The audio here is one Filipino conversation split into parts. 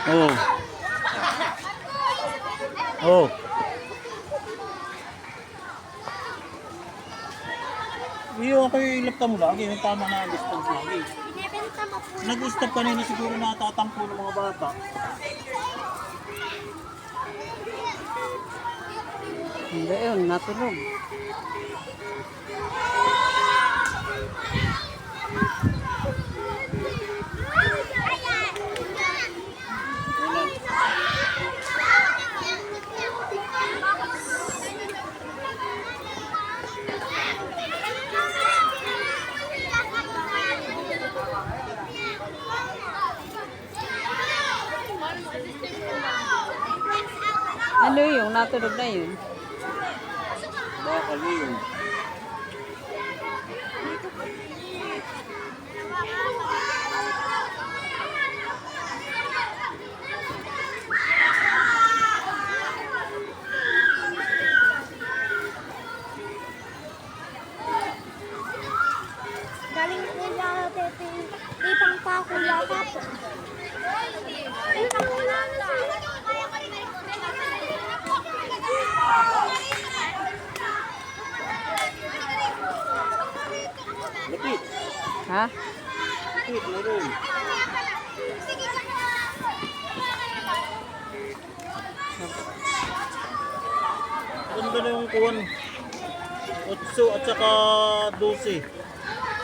Oh. Oh. Iyo ako yung ilapta mo lagi. Yung tama na distance lagi. Binibenta mo po. Nag-stop kanina siguro natatampo ng mga bata. Hindi yun, natulog. Ano yung natulog na yun? Bakal yun. Galing nila tipang pakula pa po. Ay, pakula na sila. Lapit. Ha? Lapit, meron. Ganda na yung kuwan. 8 at saka 12.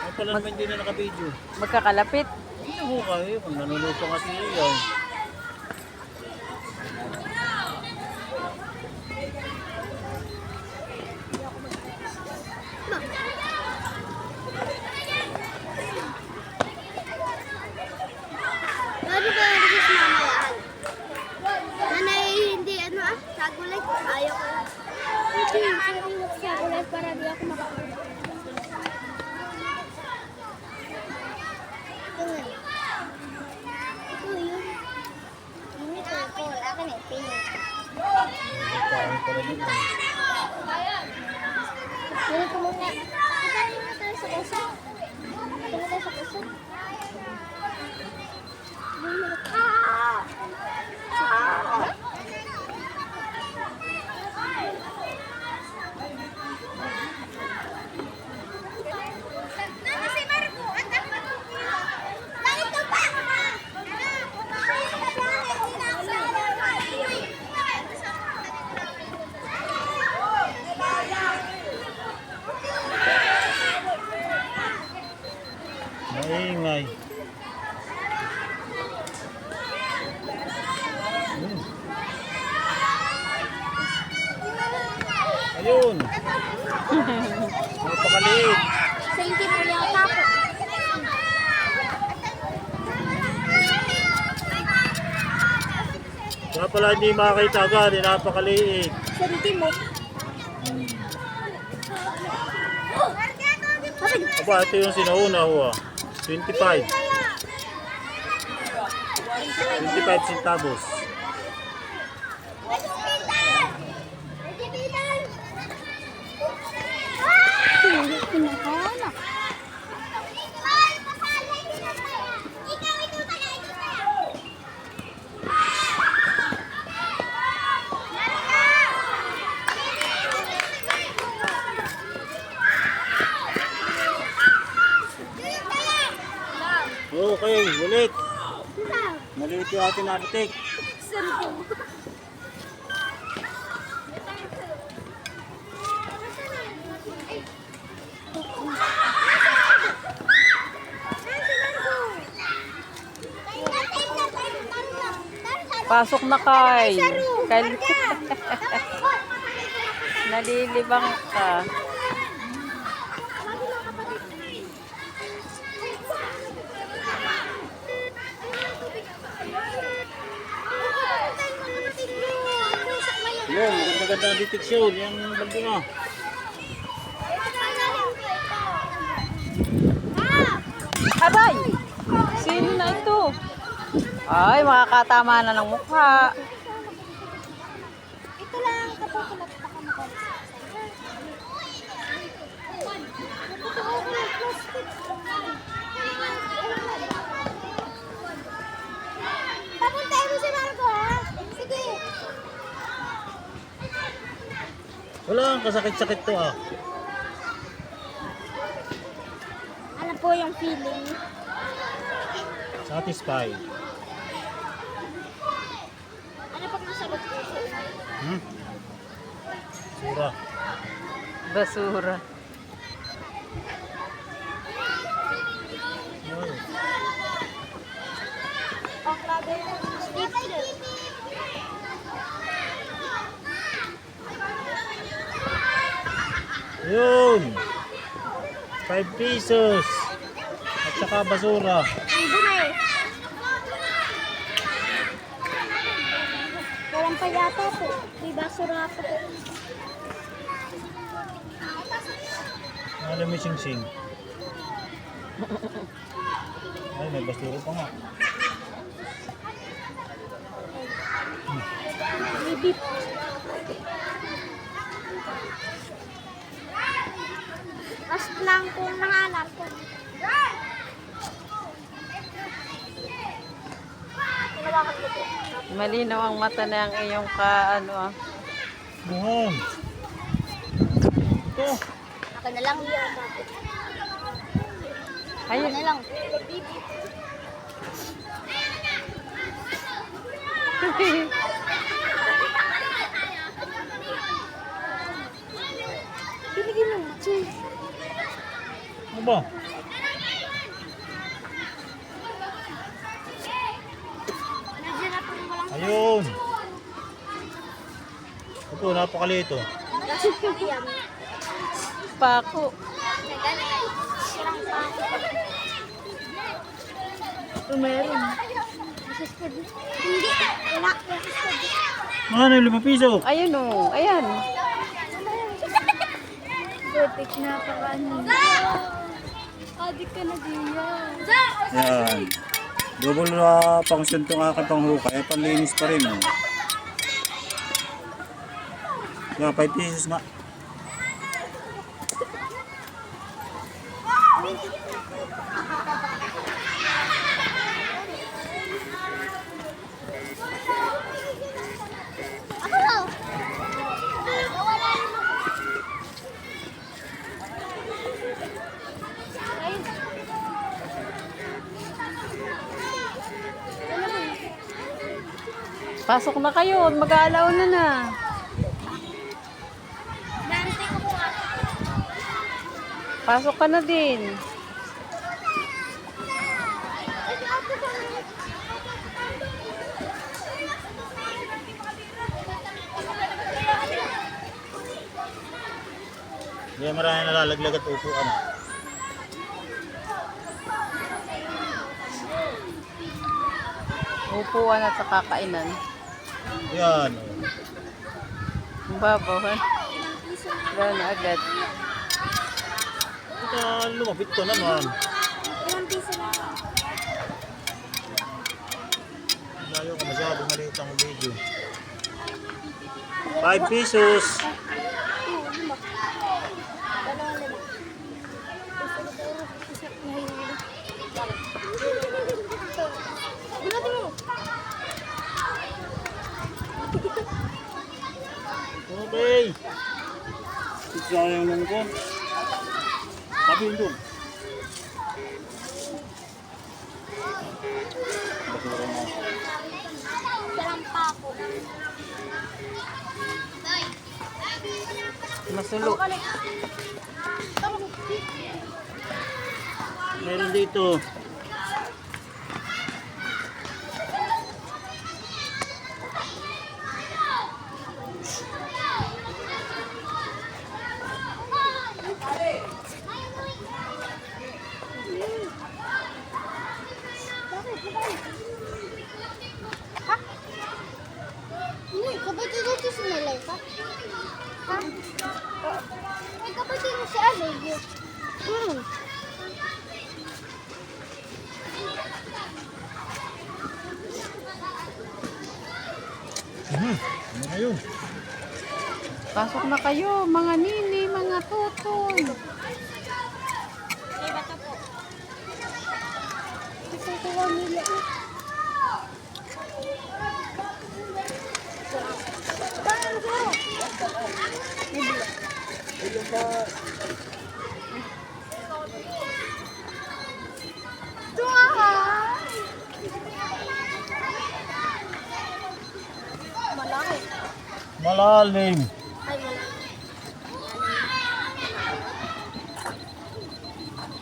Ay pala naman hindi na naka-video. Magkakalapit. Hindi mo kayo kung nanonood pa nga si Iyaw. Ano ba yung gusto mamayaan? Nanay, hindi ano sagulay. Ayaw ko. Hindi, sagulay para di ako makakulit. Ito yun. Ini purple. Akin eh, pink. Parang pala dito. Pili ko muna. Pagkain na tayo sa kusa. Ito na tayo sa kusa. Maingay. Ayun. Napakaliit. Sa inti po yata po. Kaya pala hindi makakita agad, napakaliit. Sa inti mo. Aba, ito yung sinauna ho ah. 25. 25 centavos. Pinakanak. Okay, ulit. Maliit yung ating nabitik. Pasok na kay. Nalilibang ka. Yun, maganda-ganda ang deteksyon. Yung balde mo. Aray! Sino na ito? Ay, makakatama na ng mukha. Ito lang, kapukulat pa ka mo. Papuntahin mo si Wala ang kasakit-sakit to ah. Ano po yung feeling? Satisfied. Ano pag nasa loob po? Sura. Basura. Ay. Oh, grabe. Steve. Yun. 5 pesos. At saka basura. Ang dumi. Walang pa yata po. May basura po. Alam mo sing-sing. Ay, may basura pa nga. May beef. Last lang kung nahanap ko. Hinawakan ko po. Malinaw ang mata ng iyong ano ah. Buhon. Ito. Ako na lang yan. Ayun. na lang. Binigyan mo. Cheese. Ano ba? Nandiyan na po yung walang Ayun. Ito, napakalito. lasik yung iyan. Pako. Walang pa. Meron. Hindi. Wala. Ano, 5 piso? Ayun oh. Ayan. Perfect na pakano. Adik ka na din yan. Yan. Double na function itong aking panghukay. Panlinis pa rin. Oh. Yan, 5 pesos nga. Ako daw. Nawala yung ayun. Pasok na kayo. Mag-aalaw na. Dante ko po nga. Pasok ka na din. Hindi marami nalalaglag at upuan. Upuan at sa kakainan. Yan. Ang babaw ha. Gano'n na agad. Ito, lumapit to naman. Ilang piso na. Layo ka masyado maliit ang video. 5 pesos. Lima. Dalawa lima. Bunutin mo. Okay. Sayang lang ko. Sabi yun doon. Basura mo. Sarang pa ako. Masulo. Meron dito. Hindi, kapatid dito si Malay ka? Ha? May kapatid mo si Alay. Ano na yun? Pasok na kayo. Mga nini, mga tutol. May bato po. Isang tuwa nila. Paano ko? May bilang. Malalim. Ay, wala.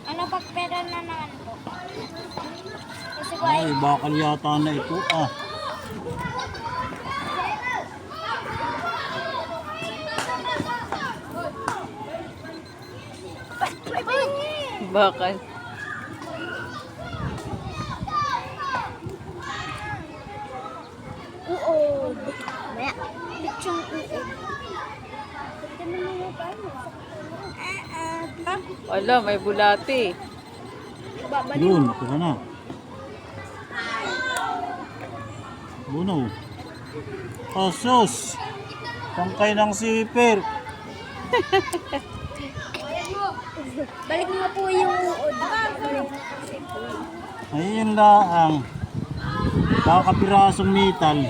Ano pag pera na naman po? Kasi po ay... Ay, bakal yata na ito. Ah. Bakal. Uod. Maya. Litsong uod. Ganun mo yung paano? Wala, may bulati. Babalik. Yun, ito na. Buno. Asos. Pangkay ng sipir. Balik mo po yung uod. Ayun laang. Kakapirasong metal.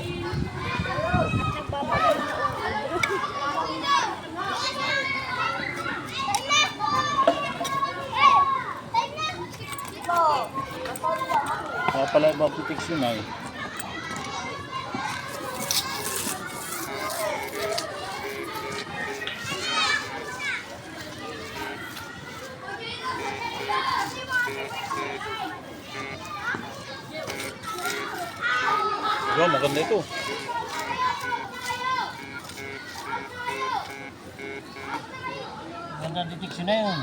Kaya pala protection ay. Yo, maganda ito. Maganda detection na yun.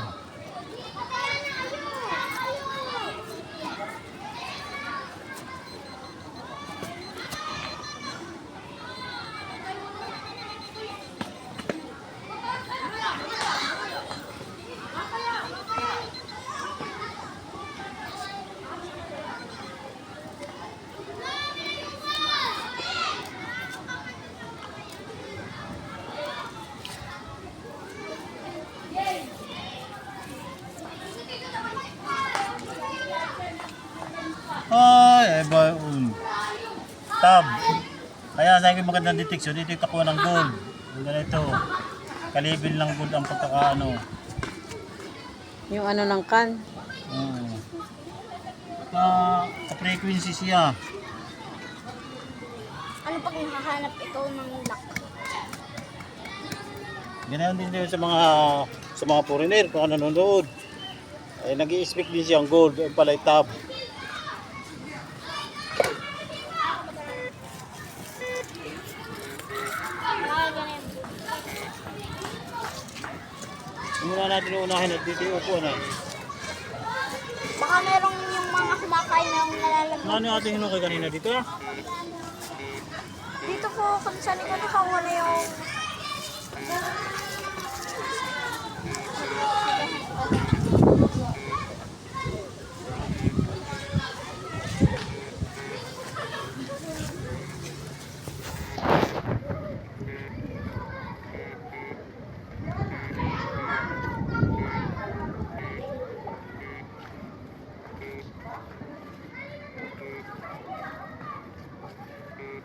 Ay, ba, tab. Kaya sa akin magandang detection, detect ako ng gold. Ganito. Kalibil ng gold ang pagkakaano. Yung ano ng kan. Ka-frequency siya. Ano pag nakahanap ikaw ng lock? Ganayon din sa mga foreigner kung nanonood. Ay nag-i-expect din siyang gold, ay palay tab. Muna natin uunahin at dito upo na. Baka merong yung mga kumakain na nalalagay. Ano yung ating hinukay kanina dito? Dito po, kung saan ko nakawa na yung...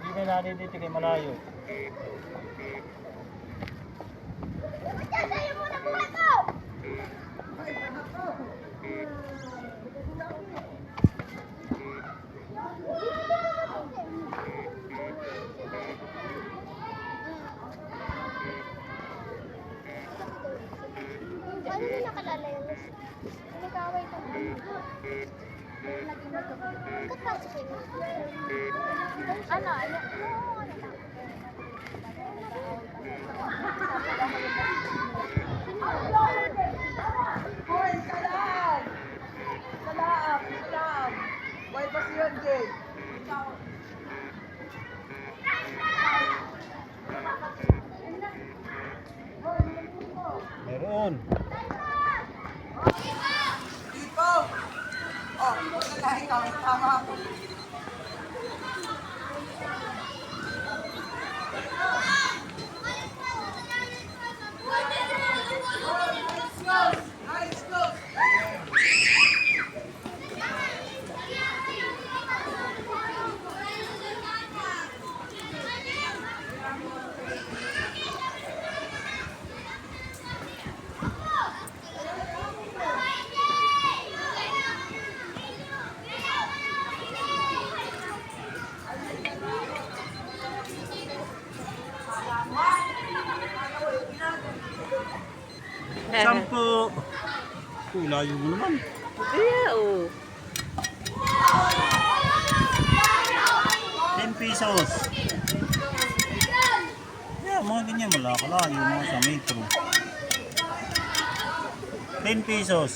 Hindi na natin dito kay malayo. Ano na nakalala yun? Nagkaway ka na. Kapasok yun. Ano? Ano? Hoy, kalaan! Kalaan! Kalaan! Why pa siya gay? Meron. Tipo! Oh, kalahin ka. Tama ako. Nice go! 10. Uy, layo mo naman. Yeah, oh. 10 pesos. Yeah, mga ganyan malakalayo mga sa metro. 10 pesos.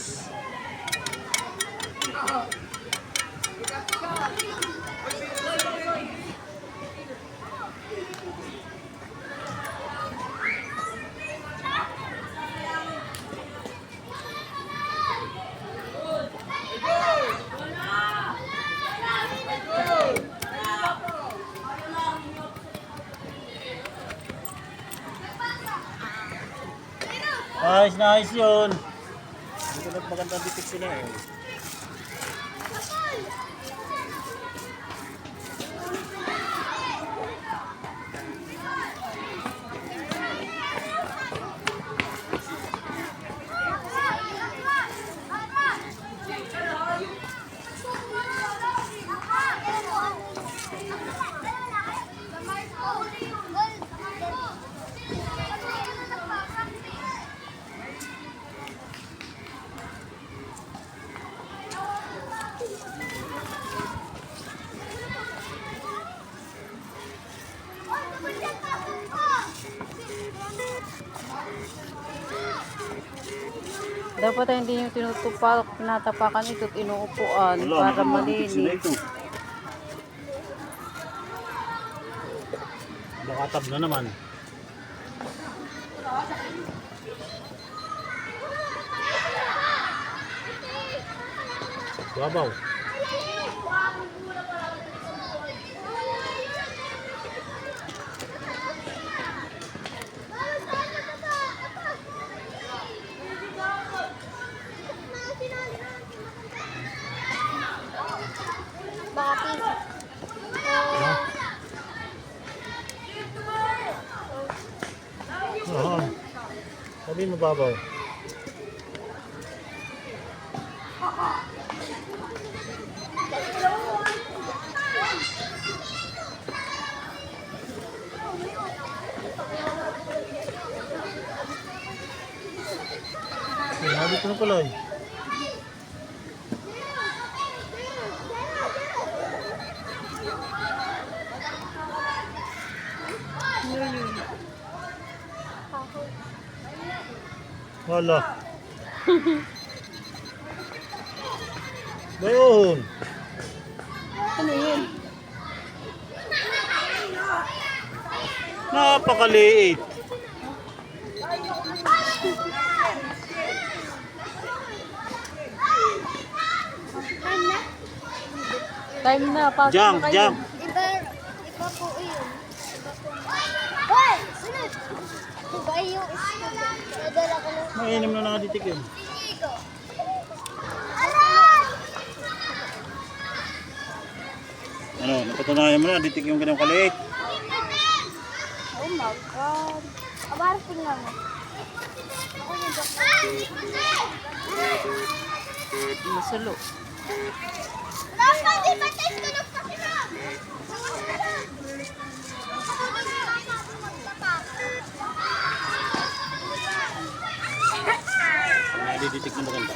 Ayos na ayos yun. Dito na magandang titik sila eh. Dapat ay hindi yung tinutupak, tinatapakan ito at inuupuan para magandang titik sila malinis. ito. Bakatab na naman. Babaw. Baka piso. Oo. Sabi mo babaw. Sinabi ko na pala eh. Wala. Bayon. Ano yun? Napakaliit. Time na, pasok Jump, na kayo. jump. Iba po yun. Iba po. Hoy! Sunod! Iba yung nadala ko ng Mainim na nakaditik yun. Iko. Alam! Ano, napatunayan mo na, ditik yung ganyan kaliit. Oh my God. Abaras tingnan mo. Ako yung Masulo. Rafa, di ba tayo tulog sa sila? Nadiditik na maganda.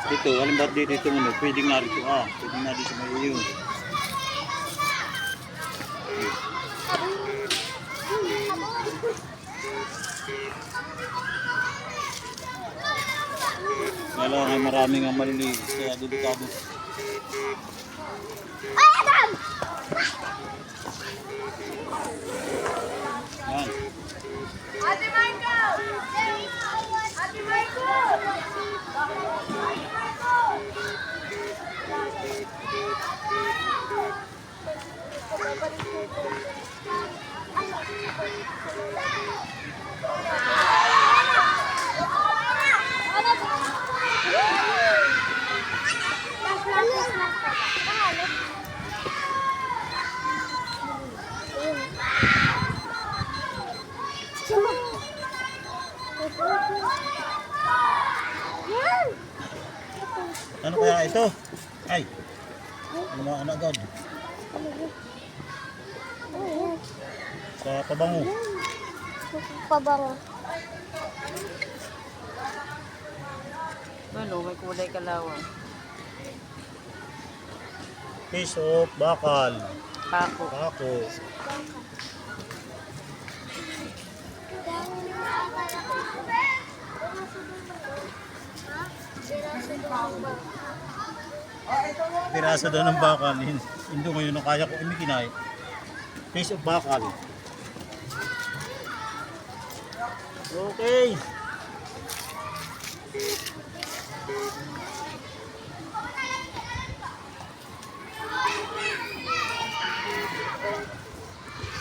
Dito, halimbawa dito mo, pwedeng narito pwedeng narito may iyo. Kailangan ay maraming ang maliliit, kaya delikado. Ay, Adam! Yan. Ate Michael! Ate Michael! ito. Ay. Lumaan agad. Sa pabango. Pabango. Ano, may kulay kalawang. Piece of bakal. Pako. Ako. Piraso daw ng bakal. Hindi ngayon na kaya ko imikinay. Piece of bakal. Okay.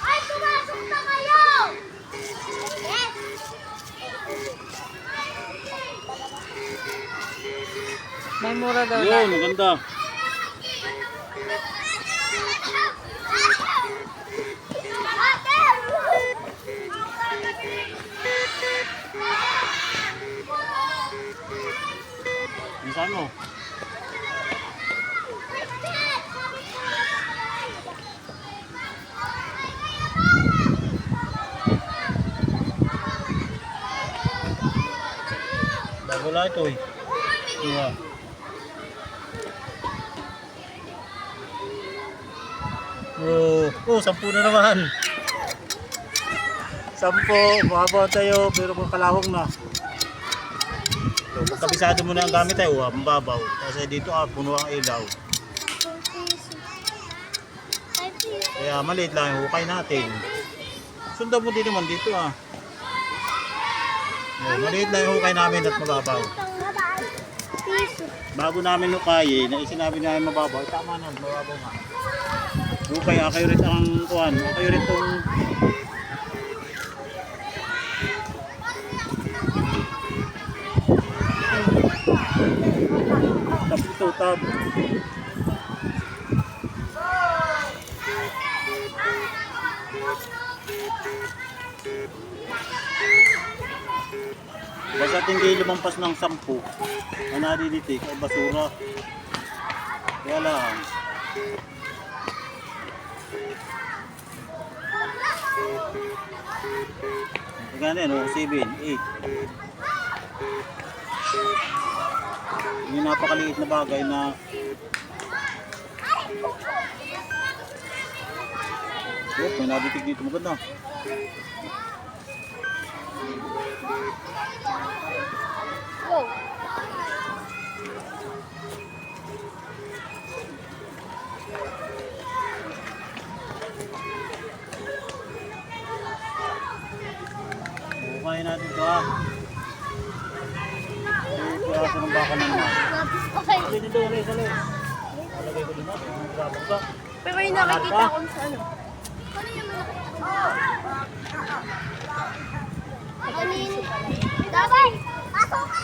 Ay, pumasok na kayo! Yes! May mura daw Yun, na. maganda. Saan mo? Bago lang ito eh. Diba? Oh, 10 na naman. 10, makabaw tayo, pero kung kalawang na. So, kabisado mo na ang gamit tayo, mababaw. Kasi dito puno ang ilaw. Kaya maliit lang yung hukay natin. Sundan mo din naman dito Oh, maliit lang yung hukay namin at mababaw. Bago namin hukayin, sinabi namin mababaw, tama na, mababaw nga. Hukay, kayo rin ang kuhan, kayo rin itong tab. Basta tingin lumampas ng 10 na nadiditik ay basura. Kaya lang. Ganyan, 7, 8. Yung napakaliit na bagay na may naditik dito maganda. Go! Bukayin natin ito Piraso ng baka naman. Okay. Dito, sali. Malagay ko din natin. Babagsak. Pero yung nakikita ko sa ano. Kanin. Dabay! Pasok ka!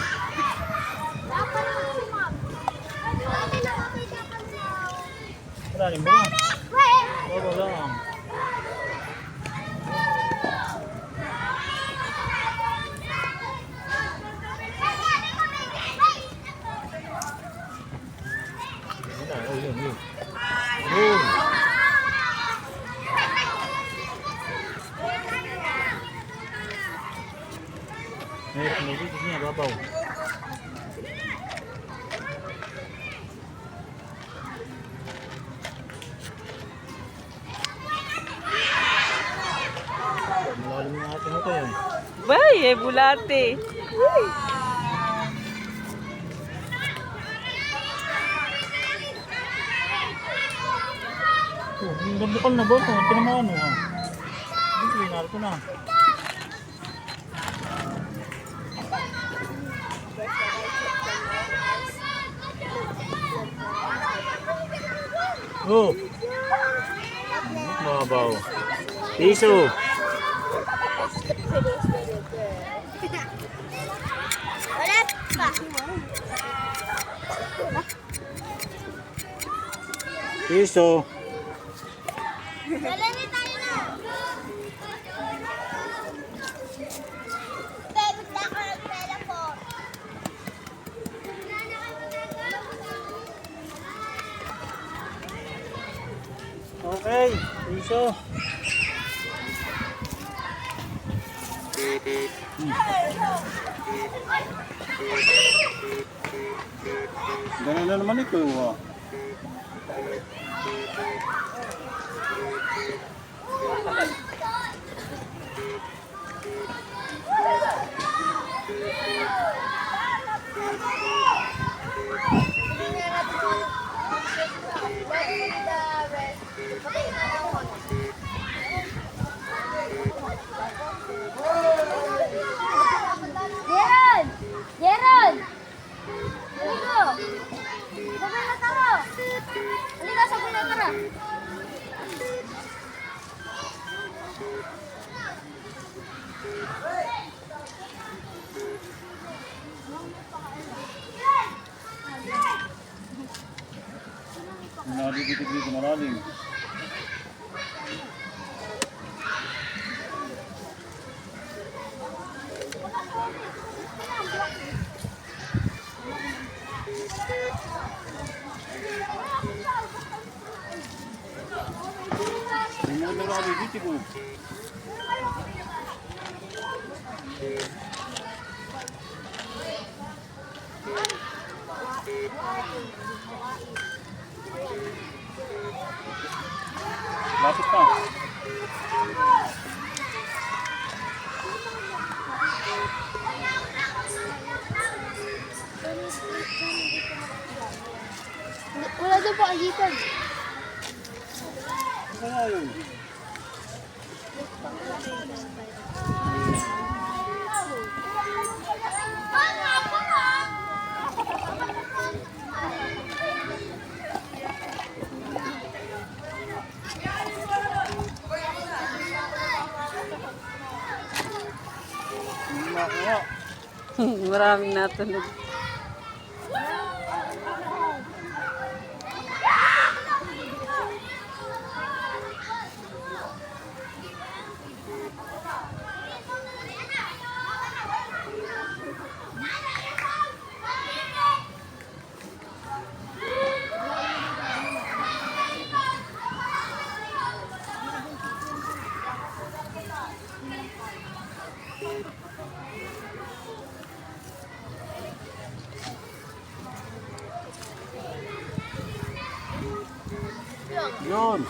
Dapat na sumab. Dami nakakita ka sa... Malalim ba? Wait! Oo lang. Yun. Pinilitis niya, babaw. Malalim yung ating ito yun. Bay, bulate. Nabukal na ba ito? Ito naman Ito pinal ko na. Oh! Mabaw. Piso! Ulit pa! Piso! Dalani tayo na! Baby, black or telephone? Okay, iso. Ganun na naman ito. Oh. Gerald! Gerald! Halika! Sabay na tara! Halika, sabay na tara! Nakadikit dito malalim. Hindi mo na nakabibiti ko. Lapit pa. Wala doon po agitan. Kaya yun. Hindi makuha. Maraming natunog. Yun.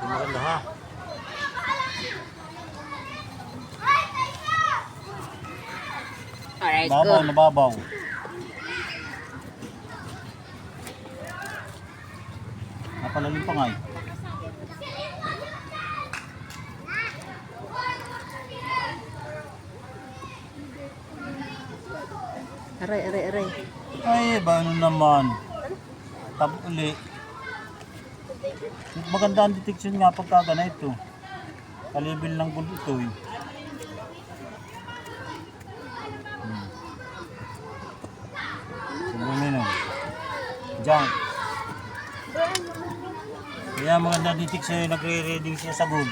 Maganda ha. Alright, Babaw go. na babaw. Napalalim pa nga eh. Aray, aray, aray. Ay, ba ano naman? Tab uli. Maganda ang detection nga pagka ganito. Kalibil ng gold ito eh. Sumuminom. Junk. Kaya maganda detection yung nagre-reading siya sa gold.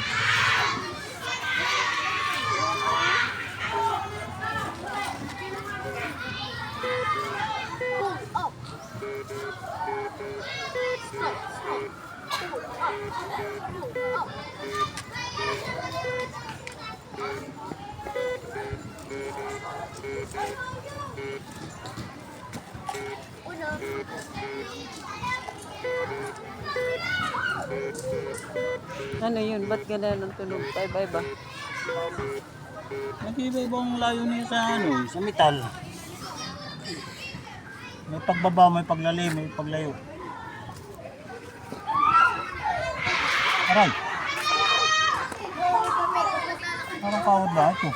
Ano yun? Ba't ganun ang tunog? Bye-bye ba? Nag-iba-ibang layo niya sa ano, sa metal. May pagbaba, may paglalim, may paglayo. Aray! Parang kawad ba ito?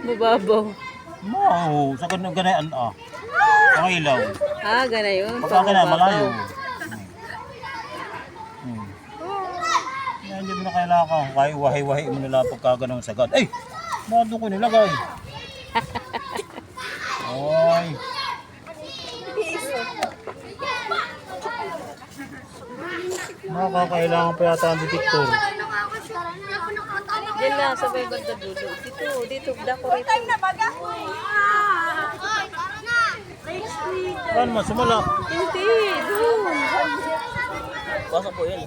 Mababaw. Wow, sa ganyan ah. Ang ilaw. Ah, gana yun. Pagka ganyan, malayo. hindi mo na kailangan. Wahi-wahi mo nila pagka ganun sagad. Ay! Bakit doon ko nilagay? Ay! Nakakailangan pa yata ang detector. Diyan lang, sa may banda dulo. Dito, decorate. Time na baga. Saan mo? Sumala. Hindi, doon. Pasok po yan.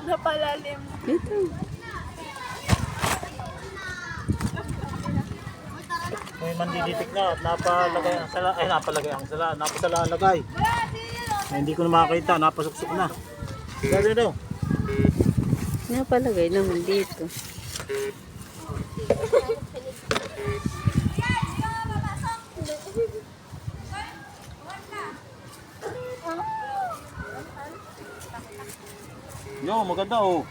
Napalalim. Dito. May mandiditik na at napalagay ang sala. Ay, napalagay ang sala. Napasalalagay. Ay, hindi ko na makakita. Napasuksok na. Gano'n daw. Napalagay naman dito. Yo, maganda oh.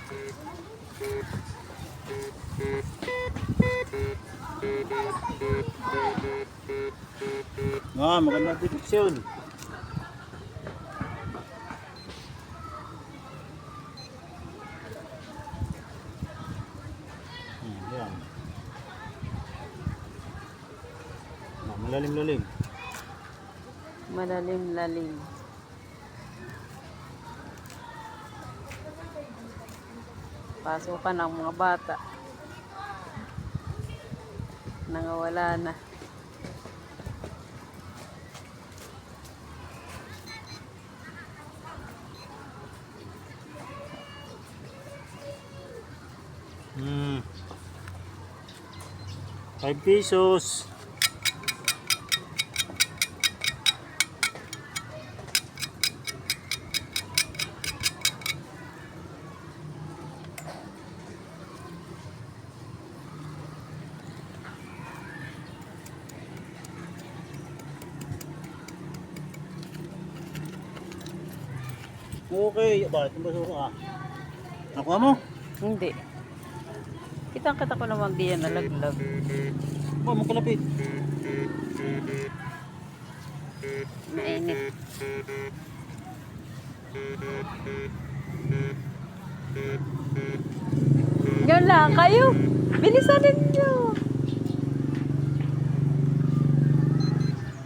Maganda deteksyon. Yan. Malalim-lalim. Malalim-lalim. Pasukan ng mga bata. Nangawala na. Hmm. 5 pesos. Okay, bakit ang basura ah? Nakuha mo? Hindi. Kitang-kita ko naman diyan nalaglag. Oh, magkalapit. Mainit. Yun lang kayo. Bilisan ninyo.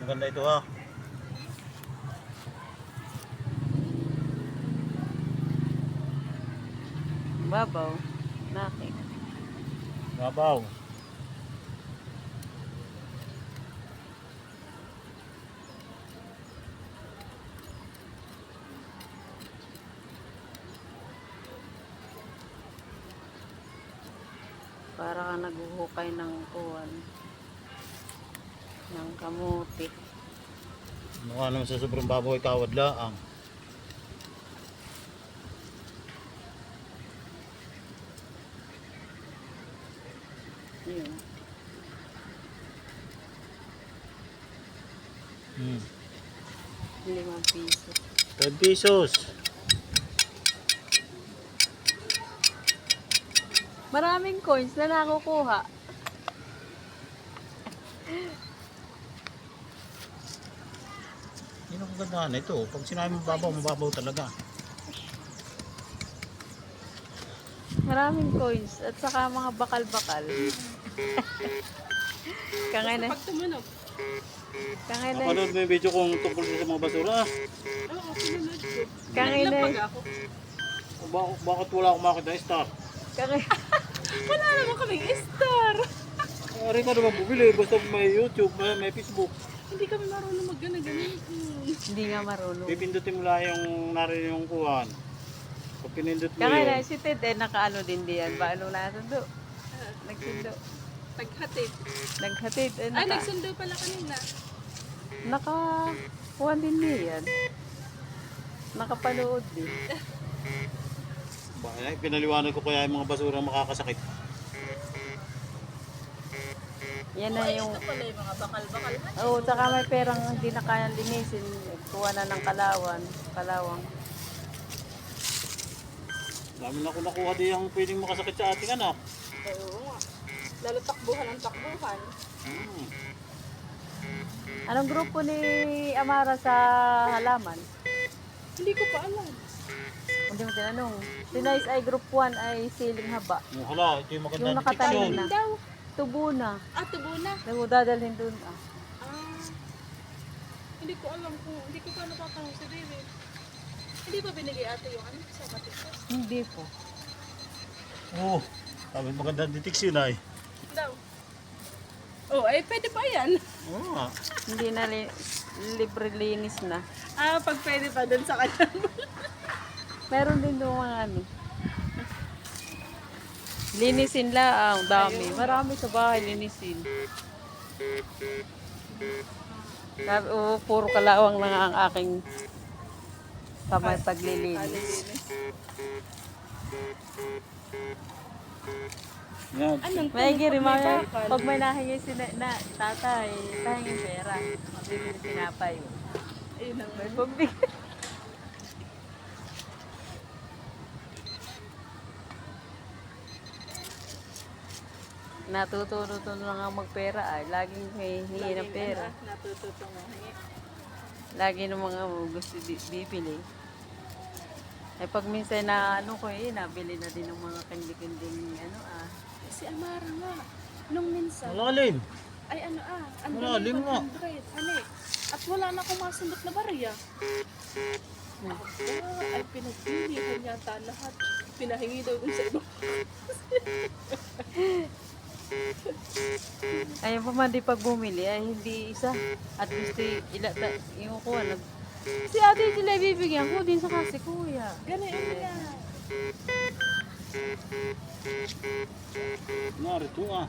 Maganda ito ha. Babaw. Nakit. Babaw. Para ka naghuhukay ng kuwan. Ng kamuti. Mukha naman sa sobrang babaw ay kawad laang. Yun. Hmm. 5 piso. 5 pesos. Maraming coins na nakukuha. Yun ang kagandahan ito. Pag sinabi mo babaw, mababaw talaga. Maraming coins. At saka mga bakal-bakal. Kangay na. Pag tumunog. Kangay na. Napanood mo yung video kung tungkol sa mga basura. Oo, pinunod ko. Kangay na. Naglampag ako. Bakit wala akong makita ng star? Kangay. Wala naman kaming star. Ari ka naman bumili. Basta may YouTube, may Facebook. Hindi kami marunong mag-ganito. Hindi nga marunong. Pipindutin mo lang yung narin yung kuhan. Pag pinindot mo Kangay na. yun, Si Ted eh, nakaano din diyan. Paano nasundo? Nagsundo. Taghatid. Naghatid. Eh, Ay, nagsundo pala kanina. nakakuha din diyan. Nakapanood din. pinaliwanag ko kaya yung mga basura makakasakit. Yan na yung... Ito pala yung mga bakal-bakal. Oo, saka may perang hindi na kayang linisin. Kuha na ng kalawang. Dami na ko nakuha di yung pwedeng makasakit sa ating anak. Oo nga. Lalo takbuhan ang takbuhan. Hmm. Anong grupo ni Amara sa halaman? Hindi ko pa alam. Hindi mo tinanong. Si Nice ay group 1 ay siling haba. Hala, ito yung maganda Yung nakatanim detection. na. Daw. Tubo na. Tubo na. Dadalhin dun ah. Hindi ko alam kung, hindi ko pa napapanong si David. Hindi ba binigay ate yung ano sa matikas? Hindi po. Oh, sabi maganda detection ay. Daw. Oh, ay pwede pa yan. Oo nga. Hindi na libre linis na. Pag pwede pa dun sa kanya. Meron din doon mga ano. Linisin lang, dami. Marami sa bahay linisin. Sabi, puro kalawang lang ang aking kamay paglilinis. Yan. Anong May rin mga, bakal? pag may nahingi si tatay, tahingin pera. Magbibili tinapay. Ayun ang May pambigay. Natututo na nga magpera ay. Laging may hingi ng pera. Natututong mahingi. Lagi ng mga gusto bibili. Ay pag minsan na ano ko nabili na din ng mga kandi-kanding ano Si Amara nga. Nung minsan, Malalim. ay ano ang Malalim nga. 100. Ano eh. At wala na akong masundot na barya. Ay pinagpili kanya lahat. Pinahingi daw dun sa ibang. Ayun pa man di pag bumili ay hindi isa. At gusto yung kuha si ate sila bibigyan ko din sa kasi kuya. Ganun yan. Narito ah.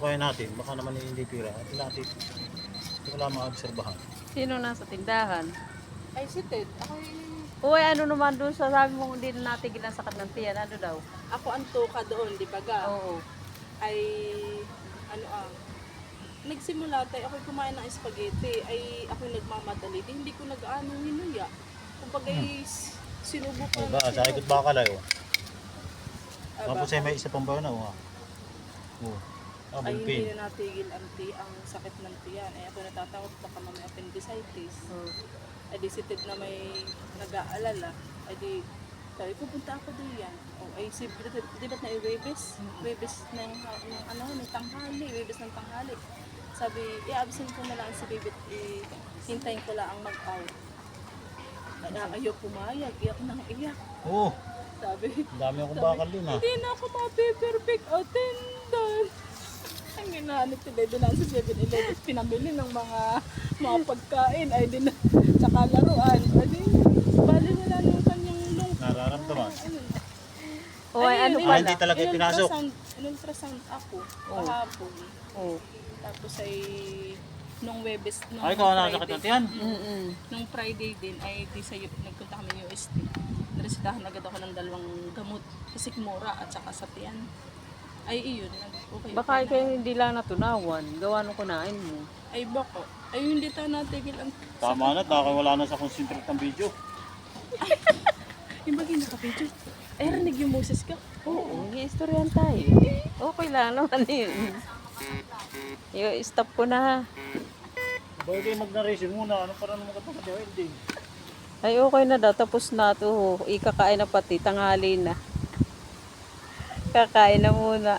Kaya natin, baka naman hindi pira. At natin, hindi ko lang maobserbahan. Sino nasa tindahan? Ay si Ted. Uy, ano naman doon sa sabi mo hindi na natigil ang sakit ng tiyan. Ano daw? Ako ang tuka doon, di ba ga? Oo. Ay nagsimula tayo, ako'y kumain ng spaghetti, ay ako'y nagmamadali, di hindi ko nag-ano hinuya. Kumbaga sinubukan Diba, sa ikot bakal ay oh. Tapos ay may isa pang bayo na oh. Oh. ay hindi Bulpin. na natigil ang sakit ng tiyan. Ay ako natatakot baka may appendicitis. Ay di si Ted na may nag-aalala. Ay di sabi ko punta ako diyan. O ay si di ba't na Webes? Webes ng tanghali, Webes ng tanghali. Sabi, i-absent ko na lang si baby, hintayin ko lang ang mag-out. Ayaw pumayag, iyak nang iyak. Oh, Sabi, ang dami akong bakal dun ah. hindi na ako mape-perfect attendant. Ang ginanit sila, doon lang sa 7-Eleven, pinamili ng mga pagkain, ay din tsaka laruan. Ay di, bali wala nung kanyang lungkot. Nararamdaman. Uy, ano Ah, pala? hindi talaga pinasok. In-ultrasound ako kahapon. Oo. Tapos ay nung Webes, nung Ay, ikaw nakasakit ng tiyan. nung Friday din ay di sa nagpunta kami UST. Naresitahan agad ako ng 2 gamot, Sikmura at saka sa tiyan. Ay iyon, okay. Baka kayo hindi lang natunawan. Gawa nung kunain mo. Ay bako. Ay hindi tayo natigil ang Tama na, baka wala na sa concentrate ng video. yung bagay nakapidyo. Ay rinig yung Moses ka. Oo, i-istoryan tayo. Okay lang naman yun. Stop ko na ha. Bagay mag-narration muna, ano para naman katong ending. Ay okay na daw, tapos na to. Ikakain na pati, tanghali na. Kakain na muna.